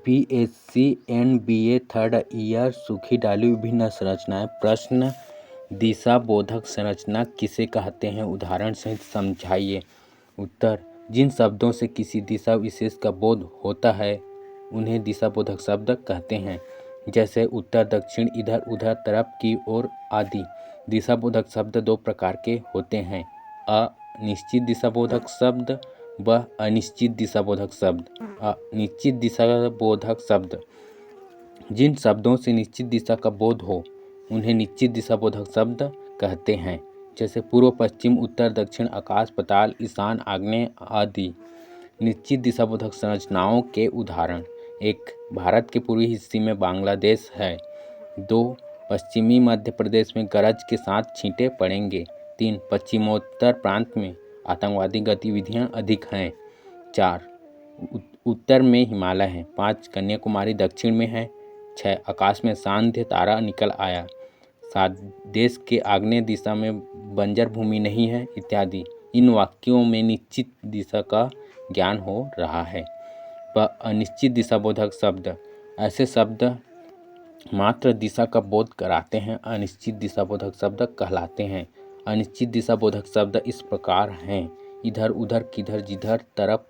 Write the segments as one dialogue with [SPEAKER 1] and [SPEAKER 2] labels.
[SPEAKER 1] BSc and BA third year सूखी डाली विभिन्न संरचनाएं। प्रश्न, दिशा बोधक संरचना किसे कहते हैं, उदाहरण सहित समझाइए। उत्तर, जिन शब्दों से किसी दिशा विशेष का बोध होता है उन्हें दिशा बोधक शब्द कहते हैं, जैसे उत्तर, दक्षिण, इधर उधर, तरफ की ओर आदि। दिशा बोधक शब्द दो प्रकार के होते हैं, अनिश्चित दिशा बोधक शब्द व अनिश्चित दिशा बोधक शब्द। अनिश्चित दिशा बोधक शब्द, जिन शब्दों से निश्चित दिशा का बोध हो उन्हें निश्चित दिशा बोधक शब्द कहते हैं, जैसे पूर्व, पश्चिम, उत्तर, दक्षिण, आकाश, पाताल, ईशान, आग्नेय आदि। निश्चित दिशा बोधक संरचनाओं के उदाहरण: 1. भारत के पूर्वी हिस्से में बांग्लादेश है। 2. पश्चिमी मध्य प्रदेश में गरज के साथ छींटे पड़ेंगे। 3. पश्चिमोत्तर प्रांत में आतंकवादी गतिविधियां अधिक हैं। 4. उत्तर में हिमालय है। 5. कन्याकुमारी दक्षिण में है। 6. आकाश में सांध्य तारा निकल आया। 7. देश के आग्नेय दिशा में बंजर भूमि नहीं है, इत्यादि। इन वाक्यों में निश्चित दिशा का ज्ञान हो रहा है। अनिश्चित दिशा बोधक शब्द, ऐसे शब्द मात्र दिशा का बोध कराते हैं, अनिश्चित दिशा बोधक शब्द कहलाते हैं। अनिश्चित दिशा बोधक शब्द इस प्रकार हैं: इधर उधर, किधर जिधर, तरफ,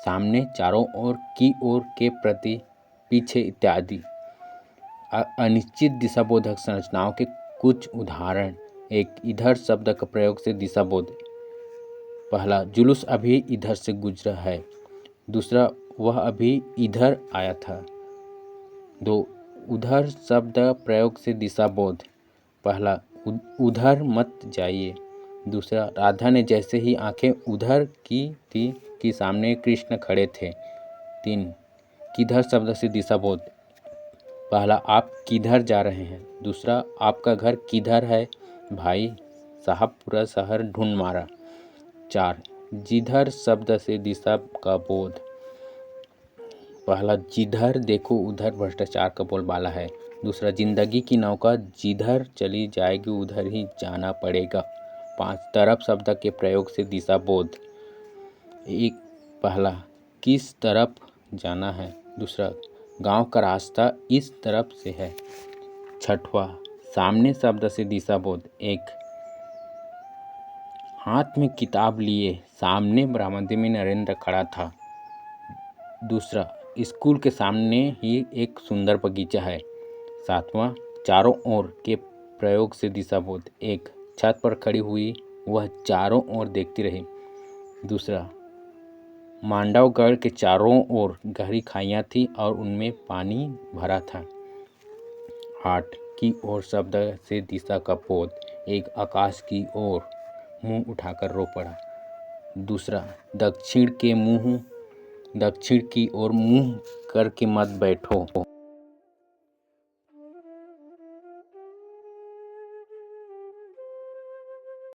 [SPEAKER 1] सामने, चारों ओर, की ओर, के प्रति, पीछे इत्यादि। अनिश्चित दिशा बोधक संरचनाओं के कुछ उदाहरण: 1. इधर शब्द का प्रयोग से दिशा बोध। पहला, जुलूस अभी इधर से गुजरा है। दूसरा, वह अभी इधर आया था। 2. उधर शब्द प्रयोग से दिशा बोध। पहला, उधर मत जाइए। दूसरा, राधा ने जैसे ही आंखें उधर की थी कि सामने कृष्ण खड़े थे। 3. किधर शब्द से दिशा बोध। पहला, आप किधर जा रहे हैं। दूसरा, आपका घर किधर है भाई साहब, पूरा शहर ढूंढ मारा। 4. जिधर शब्द से दिशा का बोध। पहला, जिधर देखो उधर भ्रष्टाचार का बोलबाला है। दूसरा, जिंदगी की नौका जिधर चली जाएगी उधर ही जाना पड़ेगा। 5. तरफ शब्द के प्रयोग से दिशा बोध। पहला, किस तरफ जाना है। दूसरा, गांव का रास्ता इस तरफ से है। 6वां, सामने शब्द से दिशा बोध। 1. हाथ में किताब लिए सामने बरामदे में नरेंद्र खड़ा था। दूसरा, स्कूल के सामने ही एक सुंदर बगीचा है। 7वां, चारों ओर के प्रयोग से दिशा बोध। 1. छत पर खड़ी हुई वह चारों ओर देखती रही। दूसरा, मांडवगढ़ के चारों ओर गहरी खाइयां थी और उनमें पानी भरा था। 8. की ओर शब्द से दिशा का बोध। 1. आकाश की ओर मुंह उठाकर रो पड़ा। दूसरा, दक्षिण की ओर मुंह करके मत बैठो।